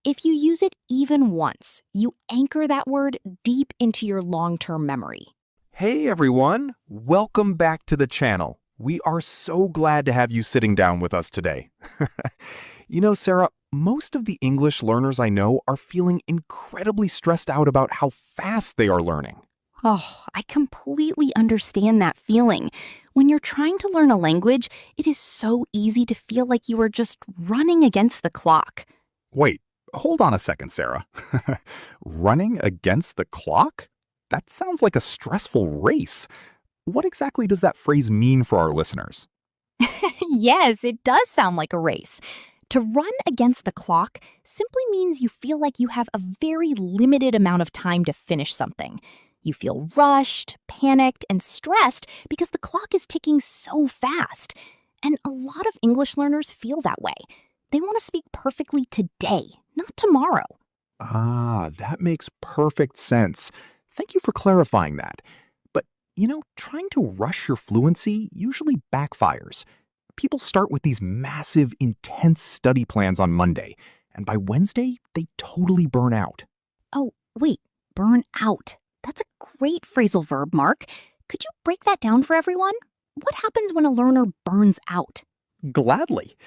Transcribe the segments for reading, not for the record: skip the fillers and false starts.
If you use it even once, you anchor that word deep into your long-term memory. Hey everyone, welcome back to the channel. We are so glad to have you sitting down with us today. You know, Sarah, most of the English learners I know are feeling incredibly stressed out about how fast they are learning. Oh, I completely understand that feeling. When you're trying to learn a language, it is so easy to feel like you are just running against the clock. Wait, hold on a second, Sarah. Running against the clock? That sounds like a stressful race. What exactly does that phrase mean for our listeners? Yes, it does sound like a race. To run against the clock simply means you feel like you have a very limited amount of time to finish something. You feel rushed, panicked, and stressed because the clock is ticking so fast. And a lot of English learners feel that way. They want to speak perfectly today, not tomorrow. Ah, that makes perfect sense. Thank you for clarifying that. But, trying to rush your fluency usually backfires. People start with these massive, intense study plans on Monday, and by Wednesday, they totally burn out. Oh, wait, burn out. That's a great phrasal verb, Mark. Could you break that down for everyone? What happens when a learner burns out? Gladly.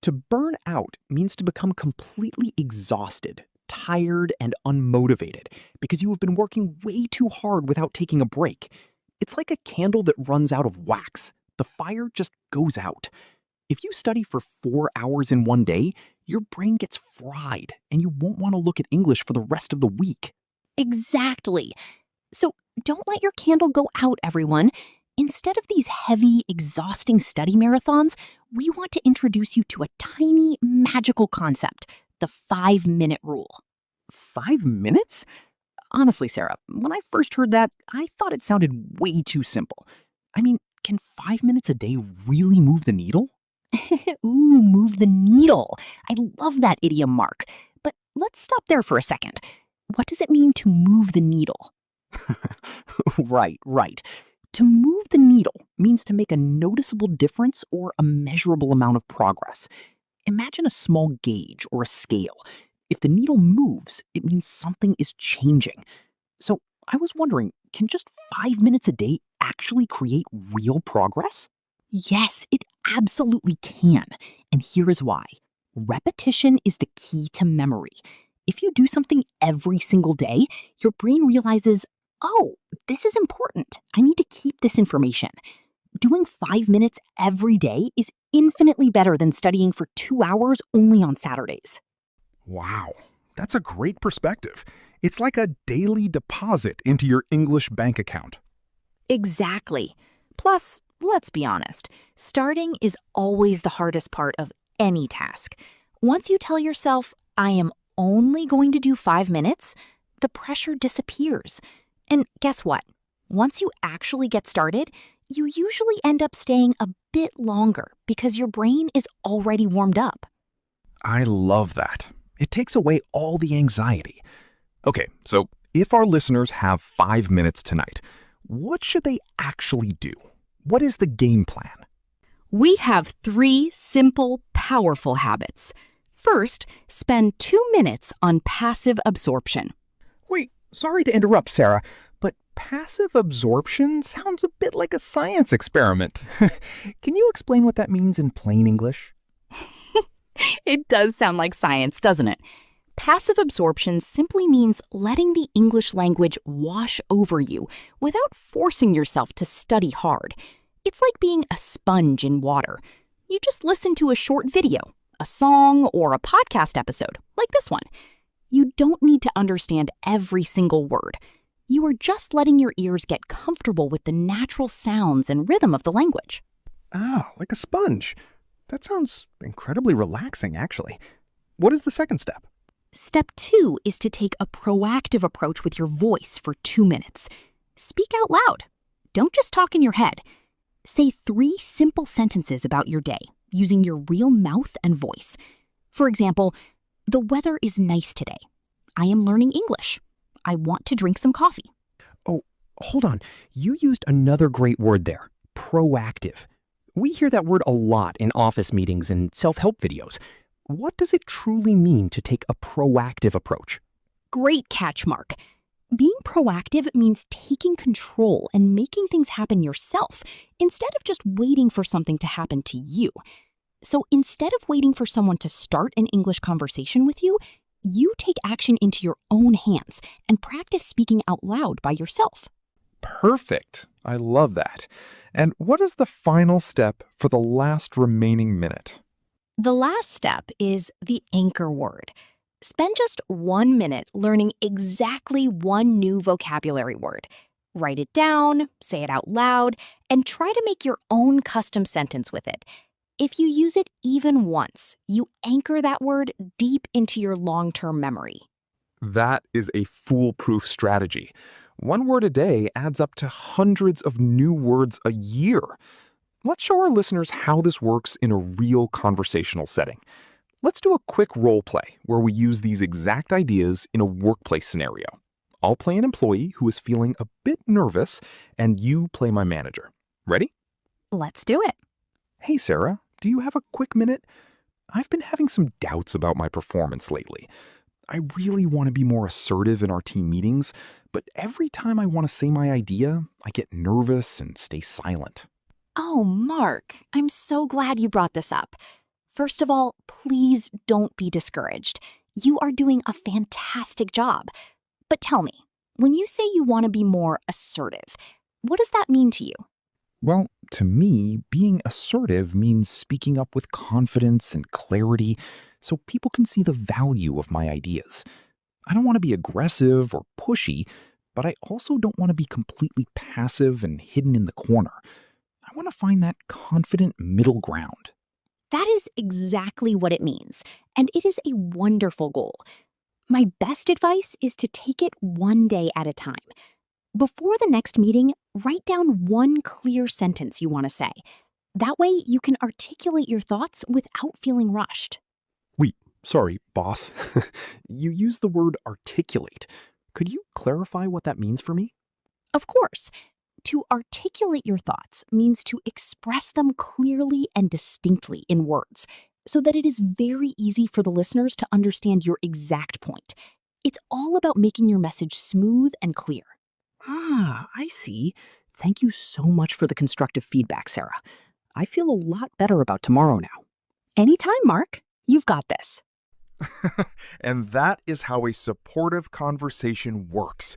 To burn out means to become completely exhausted, tired, and unmotivated because you have been working way too hard without taking a break. It's like a candle that runs out of wax. The fire just goes out. If you study for 4 hours in one day, your brain gets fried and you won't want to look at English for the rest of the week. Exactly. So don't let your candle go out, everyone. Instead of these heavy, exhausting study marathons, we want to introduce you to a tiny, magical concept, the 5-minute rule. 5 minutes? Honestly, Sarah, when I first heard that, I thought it sounded way too simple. I mean, can 5 minutes a day really move the needle? Ooh, move the needle. I love that idiom, Mark. But let's stop there for a second. What does it mean to move the needle? Right. To move the needle means to make a noticeable difference or a measurable amount of progress. Imagine a small gauge or a scale. If the needle moves, it means something is changing. So I was wondering, can just 5 minutes a day actually create real progress? Yes, it absolutely can. And here is why. Repetition is the key to memory. If you do something every single day, your brain realizes, oh, this is important. I need to keep this information. Doing 5 minutes every day is infinitely better than studying for 2 hours only on Saturdays. Wow, that's a great perspective. It's like a daily deposit into your English bank account. Exactly. Plus, let's be honest, starting is always the hardest part of any task. Once you tell yourself, I am only going to do 5 minutes, the pressure disappears. And guess what? Once you actually get started, you usually end up staying a bit longer because your brain is already warmed up. I love that. It takes away all the anxiety. Okay, so if our listeners have 5 minutes tonight, what should they actually do? What is the game plan? We have 3 simple, powerful habits. First, spend 2 minutes on passive absorption. Wait, sorry to interrupt, Sarah, but passive absorption sounds a bit like a science experiment. Can you explain what that means in plain English? It does sound like science, doesn't it? Passive absorption simply means letting the English language wash over you without forcing yourself to study hard. It's like being a sponge in water. You just listen to a short video, a song, or a podcast episode, like this one. You don't need to understand every single word. You are just letting your ears get comfortable with the natural sounds and rhythm of the language. Ah, like a sponge. That sounds incredibly relaxing, actually. What is the second step? Step 2 is to take a proactive approach with your voice for 2 minutes. Speak out loud. Don't just talk in your head. Say 3 simple sentences about your day using your real mouth and voice. For example, the weather is nice today. I am learning English. I want to drink some coffee. Oh, hold on. You used another great word there, proactive. We hear that word a lot in office meetings and self-help videos. what does it truly mean to take a proactive approach? Great catch, Mark. Being proactive means taking control and making things happen yourself instead of just waiting for something to happen to you. So instead of waiting for someone to start an English conversation with you, you take action into your own hands and practice speaking out loud by yourself. Perfect. I love that. And what is the final step for the last remaining minute? The last step is the anchor word. Spend just 1 minute learning exactly one new vocabulary word. Write it down, say it out loud, and try to make your own custom sentence with it. If you use it even once, you anchor that word deep into your long-term memory. That is a foolproof strategy. One word a day adds up to hundreds of new words a year. Let's show our listeners how this works in a real conversational setting. Let's do a quick role play where we use these exact ideas in a workplace scenario. I'll play an employee who is feeling a bit nervous, and you play my manager. Ready? Let's do it. Hey, Sarah, do you have a quick minute? I've been having some doubts about my performance lately. I really want to be more assertive in our team meetings, but every time I want to say my idea, I get nervous and stay silent. Oh, Mark, I'm so glad you brought this up. First of all, please don't be discouraged. You are doing a fantastic job. But tell me, when you say you want to be more assertive, what does that mean to you? Well, to me, being assertive means speaking up with confidence and clarity so people can see the value of my ideas. I don't want to be aggressive or pushy, but I also don't want to be completely passive and hidden in the corner. I want to find that confident middle ground. That is exactly what it means, and it is a wonderful goal. My best advice is to take it one day at a time. Before the next meeting, write down one clear sentence you want to say. That way, you can articulate your thoughts without feeling rushed. Wait, sorry, boss. You used the word articulate. Could you clarify what that means for me? Of course, to articulate your thoughts means to express them clearly and distinctly in words, so that it is very easy for the listeners to understand your exact point. It's all about making your message smooth and clear. Ah, I see. Thank you so much for the constructive feedback, Sarah. I feel a lot better about tomorrow now. Anytime, Mark. You've got this. And that is how a supportive conversation works.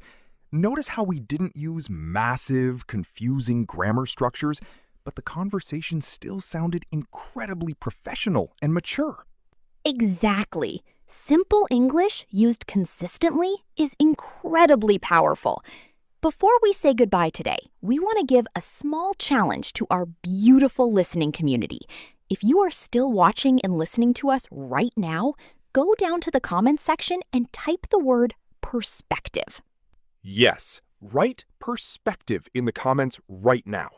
Notice how we didn't use massive, confusing grammar structures, but the conversation still sounded incredibly professional and mature. Exactly. Simple English used consistently is incredibly powerful. Before we say goodbye today, we want to give a small challenge to our beautiful listening community. If you are still watching and listening to us right now, go down to the comments section and type the word perspective. Yes, write perspective in the comments right now.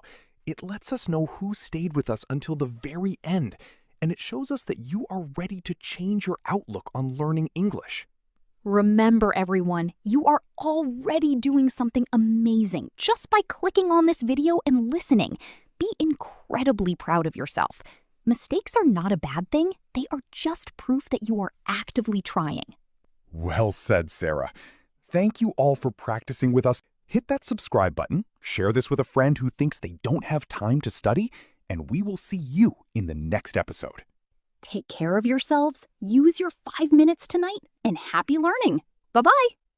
It lets us know who stayed with us until the very end, and it shows us that you are ready to change your outlook on learning English. Remember, everyone, you are already doing something amazing just by clicking on this video and listening. Be incredibly proud of yourself. Mistakes are not a bad thing. They are just proof that you are actively trying. Well said, Sarah. Thank you all for practicing with us. Hit that subscribe button, share this with a friend who thinks they don't have time to study, and we will see you in the next episode. Take care of yourselves, use your 5 minutes tonight, and happy learning. Bye-bye.